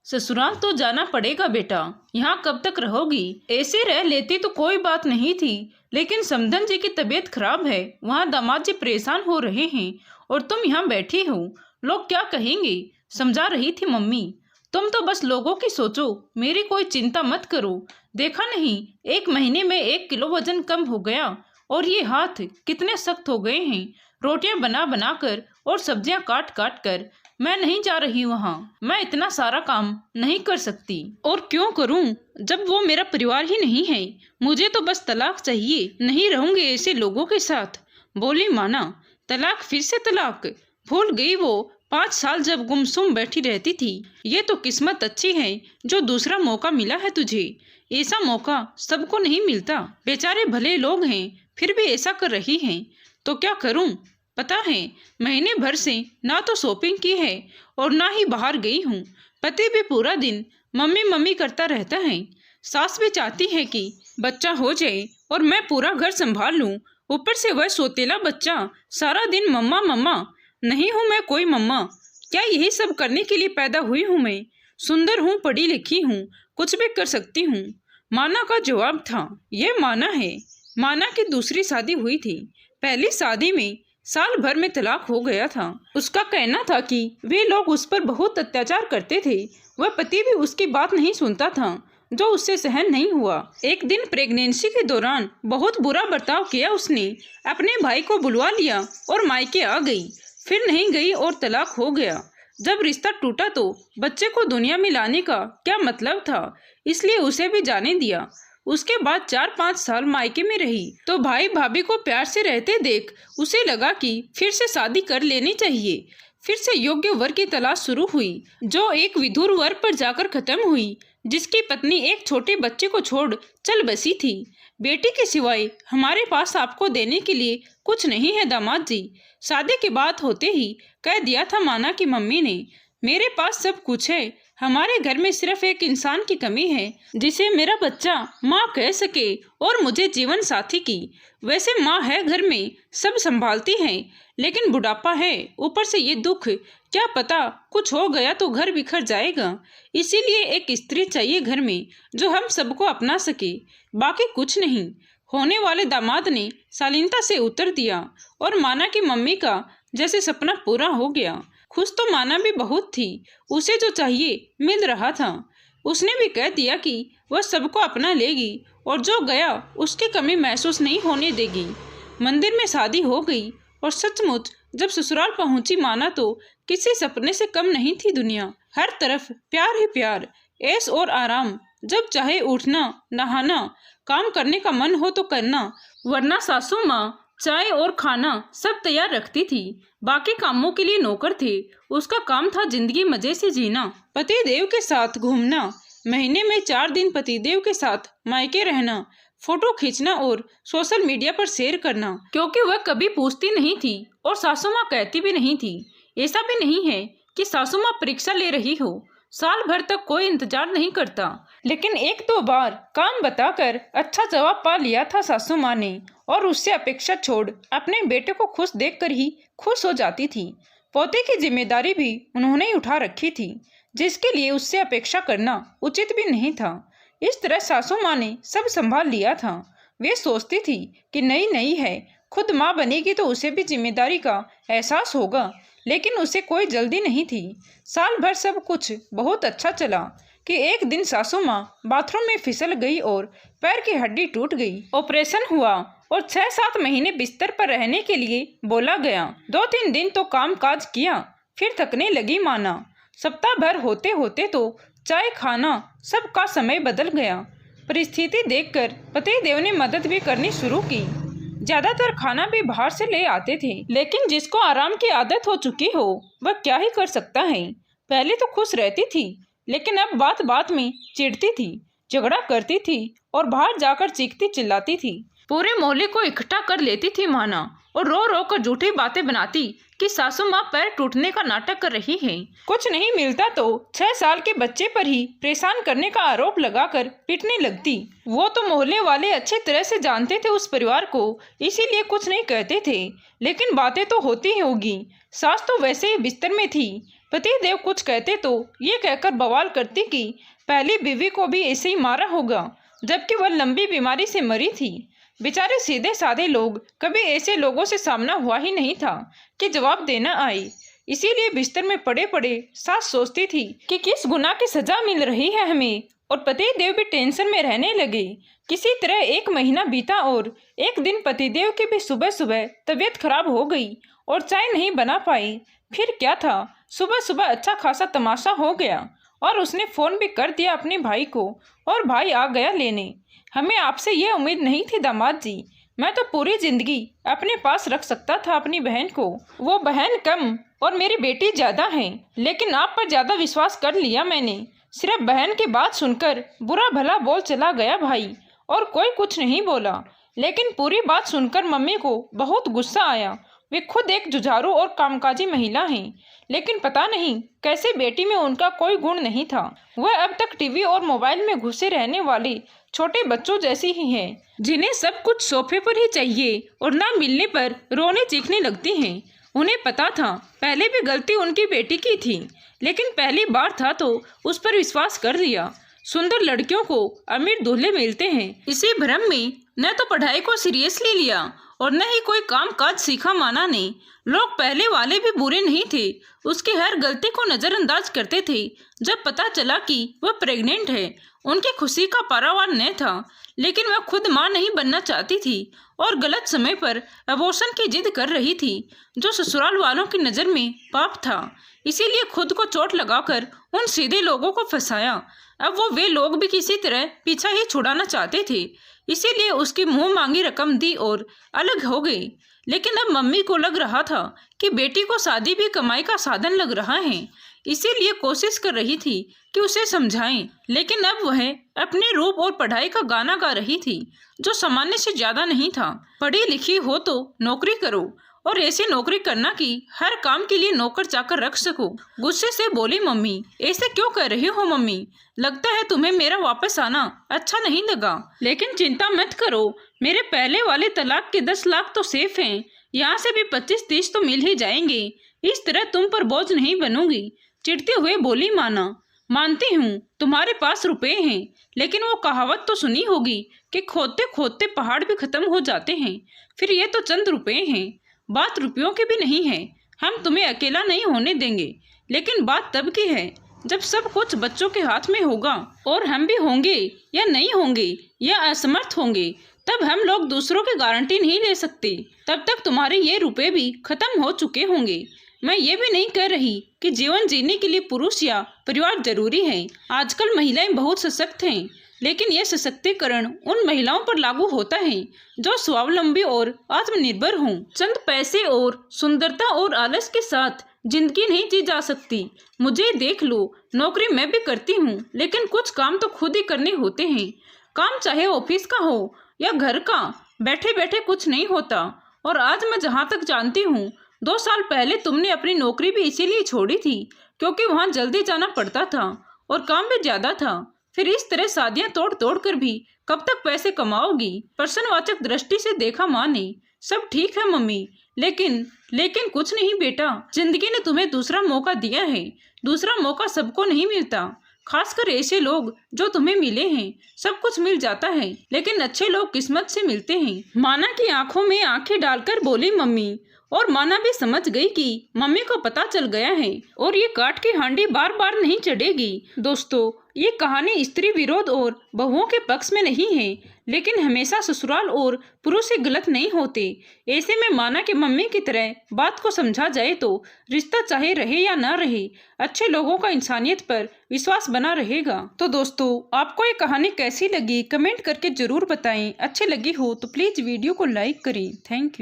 ससुराल तो जाना पड़ेगा बेटा, यहाँ कब तक रहोगी? ऐसे रह लेती तो कोई बात नहीं थी, लेकिन समधन जी की तबीयत खराब है, वहाँ दामाद जी परेशान हो रहे हैं और तुम यहाँ बैठी हो, लोग क्या कहेंगे? समझा रही थी मम्मी। तुम तो बस लोगों की सोचो, मेरी कोई चिंता मत करो। देखा नहीं, 1 महीने में 1 किलो वजन कम हो गया और ये हाथ कितने सख्त हो गए हैं, रोटियां बना बना कर और सब्जियां काट काट कर। मैं नहीं जा रही वहाँ, मैं इतना सारा काम नहीं कर सकती। और क्यों करूँ जब वो मेरा परिवार ही नहीं है? मुझे तो बस तलाक चाहिए, नहीं रहूंगी ऐसे लोगों के साथ, बोली माना। तलाक, फिर से तलाक? भूल गई वो 5 साल जब गुमसुम बैठी रहती थी। ये तो किस्मत अच्छी है जो दूसरा मौका मिला है तुझे, ऐसा मौका सबको नहीं मिलता। बेचारे भले लोग हैं फिर भी ऐसा कर रही हैं, तो क्या करूं? पता है, महीने भर से ना तो शॉपिंग की है और ना ही बाहर गई हूँ। पति भी पूरा दिन मम्मी मम्मी करता रहता है। सास भी चाहती है कि बच्चा हो जाए और मैं पूरा घर संभाल लूँ, ऊपर से वह सोतेला बच्चा सारा दिन मम्मा मम्मा। नहीं हूँ मैं कोई मम्मा, क्या यही सब करने के लिए पैदा हुई हूँ मैं? सुंदर हूँ, पढ़ी लिखी हूँ, कुछ भी कर सकती हूँ। माना का जवाब था। ये माना है, माना की दूसरी शादी हुई थी। पहली शादी में साल भर में तलाक हो गया था। उसका कहना था कि वे लोग उस पर बहुत अत्याचार करते थे, वह पति भी उसकी बात नहीं सुनता था, जो उससे सहन नहीं हुआ। एक दिन प्रेगनेंसी के दौरान बहुत बुरा बर्ताव किया उसने, अपने भाई को बुलवा लिया और मायके आ गई, फिर नहीं गई और तलाक हो गया। जब रिश्ता टूटा तो बच्चे को दुनिया में लाने का क्या मतलब था, इसलिए उसे भी जाने दिया। उसके बाद 4-5 साल मायके में रही तो भाई भाभी को प्यार से रहते देख उसे लगा कि फिर से शादी कर लेनी चाहिए। फिर से योग्य वर की तलाश शुरू हुई, जो एक विधुर वर पर जाकर खत्म हुई, जिसकी पत्नी एक छोटे बच्चे को छोड़ चल बसी थी। बेटी के सिवाय हमारे पास आपको देने के लिए कुछ नहीं है दामाद जी, शादी की बात होते ही कह दिया था माना की मम्मी ने। मेरे पास सब कुछ है, हमारे घर में सिर्फ एक इंसान की कमी है जिसे मेरा बच्चा माँ कह सके, और मुझे जीवन साथी की। वैसे माँ है घर में, सब संभालती हैं, लेकिन बुढ़ापा है, ऊपर से ये दुख, क्या पता कुछ हो गया तो घर बिखर जाएगा। इसीलिए एक स्त्री चाहिए घर में जो हम सबको अपना सके, बाकी कुछ नहीं। होने वाले दामाद ने शालीनता से उत्तर दिया और माना की मम्मी का जैसे सपना पूरा हो गया। खुश तो माना भी बहुत थी, उसे जो चाहिए मिल रहा था। उसने भी कह दिया कि वह सबको अपना लेगी और जो गया उसकी कमी महसूस नहीं होने देगी। मंदिर में शादी हो गई और सचमुच जब ससुराल पहुंची माना तो किसी सपने से कम नहीं थी दुनिया। हर तरफ प्यार ही प्यार, ऐश और आराम। जब चाहे उठना, नहाना, काम करने का मन हो तो करना, वरना सासू माँ चाय और खाना सब तैयार रखती थी। बाकी कामों के लिए नौकर थे, उसका काम था जिंदगी मजे से जीना, पतिदेव के साथ घूमना, महीने में 4 दिन पतिदेव के साथ मायके रहना, फोटो खींचना और सोशल मीडिया पर शेयर करना, क्योंकि वह कभी पूछती नहीं थी और सासू माँ कहती भी नहीं थी। ऐसा भी नहीं है कि सासू माँ परीक्षा ले रही हो, साल भर तक कोई इंतजार नहीं करता, लेकिन 1-2 बार काम बताकर अच्छा जवाब पा लिया था सासू माँ ने, और उससे अपेक्षा छोड़ अपने बेटे को खुश देखकर ही खुश हो जाती थी। पोते की जिम्मेदारी भी उन्होंने ही उठा रखी थी, जिसके लिए उससे अपेक्षा करना उचित भी नहीं था। इस तरह सासू माँ ने सब संभाल लिया था। वे सोचती थी कि नई नई है, खुद माँ बनेगी तो उसे भी जिम्मेदारी का एहसास होगा, लेकिन उसे कोई जल्दी नहीं थी। साल भर सब कुछ बहुत अच्छा चला कि एक दिन सासू माँ बाथरूम में फिसल गई और पैर की हड्डी टूट गई। ऑपरेशन हुआ और 6-7 महीने बिस्तर पर रहने के लिए बोला गया। 2-3 दिन तो काम काज किया, फिर थकने लगी माना। सप्ताह भर होते होते तो चाय खाना सबका समय बदल गया। परिस्थिति देखकर पतिदेव ने मदद भी करनी शुरू की। ज्यादातर खाना भी बाहर से ले आते थे, लेकिन जिसको आराम की आदत हो चुकी हो वह क्या ही कर सकता है। पहले तो खुश रहती थी, लेकिन अब बात बात में चिढ़ती थी, झगड़ा करती थी और बाहर जाकर चीखती चिल्लाती थी। पूरे मोहल्ले को इकट्ठा कर लेती थी माना और रो रो कर झूठी बातें बनाती कि सासू माँ पैर टूटने का नाटक कर रही है। कुछ नहीं मिलता तो 6 साल के बच्चे पर ही परेशान करने का आरोप लगाकर पीटने लगती। वो तो मोहल्ले वाले अच्छी तरह से जानते थे उस परिवार को, इसीलिए कुछ नहीं कहते थे, लेकिन बातें तो होती ही होगी। सास तो वैसे ही बिस्तर में थी, पति देव कुछ कहते तो ये कहकर बवाल करती कि पहली बीवी को भी ऐसे ही मारा होगा, जबकि वह लंबी बीमारी से मरी थी। बेचारे सीधे साधे लोग, कभी ऐसे लोगों से सामना हुआ ही नहीं था कि जवाब देना आए। इसीलिए बिस्तर में पड़े पड़े सास सोचती थी कि किस गुनाह की सजा मिल रही है हमें, और पतिदेव भी टेंशन में रहने लगे। किसी तरह 1 महीना बीता और एक दिन पतिदेव की भी सुबह सुबह तबीयत खराब हो गई और चाय नहीं बना पाई। फिर क्या था, सुबह सुबह अच्छा खासा तमाशा हो गया और उसने फ़ोन भी कर दिया अपने भाई को और भाई आ गया लेने। हमें आपसे ये उम्मीद नहीं थी दामाद जी, मैं तो पूरी जिंदगी अपने पास रख सकता था अपनी बहन को। वो बहन कम और मेरी बेटी ज़्यादा है, लेकिन आप पर ज़्यादा विश्वास कर लिया मैंने। सिर्फ बहन की बात सुनकर बुरा भला बोल चला गया भाई और कोई कुछ नहीं बोला, लेकिन पूरी बात सुनकर मम्मी को बहुत गुस्सा आया। वे खुद एक जुझारू और कामकाजी महिला हैं, लेकिन पता नहीं कैसे बेटी में उनका कोई गुण नहीं था। वह अब तक टीवी और मोबाइल में घुसे रहने वाले छोटे बच्चों जैसी ही है, जिन्हें सब कुछ सोफे पर ही चाहिए और ना मिलने पर रोने चीखने लगती हैं। उन्हें पता था पहले भी गलती उनकी बेटी की थी, लेकिन पहली बार था तो उस पर विश्वास कर लिया। सुंदर लड़कियों को अमीर दूल्हे मिलते हैं, इसी भ्रम में न तो पढ़ाई को सीरियसली लिया और न ही कोई काम काज सीखा माना ने। लोग पहले वाले भी बुरे नहीं थे, उसकी हर गलती को नज़रअंदाज करते थे। जब पता चला कि वह प्रेग्नेंट है, उनकी खुशी का पारावार न था, लेकिन वह खुद मां नहीं बनना चाहती थी और गलत समय पर अबॉर्शन की जिद कर रही थी, जो ससुराल वालों की नज़र में पाप था। इसीलिए खुद को चोट लगाकर उन सीधे लोगों को फंसाया। अब वे लोग भी किसी तरह पीछा ही छुड़ाना चाहते थे, इसीलिए उसकी मुंह मांगी रकम दी और अलग हो गई। लेकिन अब मम्मी को लग रहा था कि बेटी को शादी भी कमाई का साधन लग रहा है, इसीलिए कोशिश कर रही थी कि उसे समझाएं। लेकिन अब वह अपने रूप और पढ़ाई का गाना गा रही थी, जो सामान्य से ज्यादा नहीं था। पढ़ी लिखी हो तो नौकरी करो, और ऐसी नौकरी करना कि हर काम के लिए नौकर चाकर रख सको। गुस्से से बोली मम्मी, ऐसे क्यों कर रही हो मम्मी? लगता है तुम्हें मेरा वापस आना अच्छा नहीं लगा। लेकिन चिंता मत करो, मेरे पहले वाले तलाक के 10 लाख तो सेफ हैं, यहाँ से भी 25-30 तो मिल ही जाएंगे। इस तरह तुम पर बोझ नहीं बनूंगी। चिढ़ते हुए बोली माना, मानती हूँ तुम्हारे पास रुपए हैं, लेकिन वो कहावत तो सुनी होगी कि खोदते खोदते पहाड़ भी खत्म हो जाते हैं। फिर ये तो चंद रुपए हैं, बात रुपयों की भी नहीं है। हम तुम्हें अकेला नहीं होने देंगे, लेकिन बात तब की है जब सब कुछ बच्चों के हाथ में होगा, और हम भी होंगे या नहीं होंगे या असमर्थ होंगे, तब हम लोग दूसरों की गारंटी नहीं ले सकते। तब तक तुम्हारे ये रुपए भी खत्म हो चुके होंगे। मैं ये भी नहीं कह रही कि जीवन जीने के लिए पुरुष या परिवार जरूरी है। आजकल महिलाएं बहुत सशक्त हैं, लेकिन यह सशक्तिकरण उन महिलाओं पर लागू होता है जो स्वावलंबी और आत्मनिर्भर हों। चंद पैसे और सुंदरता और आलस के साथ जिंदगी नहीं जी जा सकती। मुझे देख लो, नौकरी मैं भी करती हूँ, लेकिन कुछ काम तो खुद ही करने होते हैं। काम चाहे ऑफिस का हो या घर का, बैठे बैठे कुछ नहीं होता। और आज मैं जहाँ तक जानती हूँ, 2 साल पहले तुमने अपनी नौकरी भी इसीलिए छोड़ी थी क्योंकि वहाँ जल्दी जाना पड़ता था और काम भी ज्यादा था। फिर इस तरह शादियां तोड़ तोड़ कर भी कब तक पैसे कमाओगी? प्रश्नवाचक दृष्टि से देखा माँ ने। सब ठीक है मम्मी, लेकिन कुछ नहीं बेटा, जिंदगी ने तुम्हें दूसरा मौका दिया है। दूसरा मौका सबको नहीं मिलता, खासकर ऐसे लोग जो तुम्हें मिले हैं। सब कुछ मिल जाता है, लेकिन अच्छे लोग किस्मत से मिलते हैं। माना की आंखों में आंखें डालकर बोली मम्मी, और माना भी समझ गई कि मम्मी को पता चल गया है और ये काट की हांडी बार बार नहीं चढ़ेगी। दोस्तों, ये कहानी स्त्री विरोध और बहुओं के पक्ष में नहीं है, लेकिन हमेशा ससुराल और पुरुष ही गलत नहीं होते। ऐसे में माना कि मम्मी की तरह बात को समझा जाए तो रिश्ता चाहे रहे या ना रहे, अच्छे लोगों का इंसानियत पर विश्वास बना रहेगा। तो दोस्तों, आपको ये कहानी कैसी लगी कमेंट करके जरूर बताएं। अच्छी लगी हो तो प्लीज वीडियो को लाइक करें। Thank you.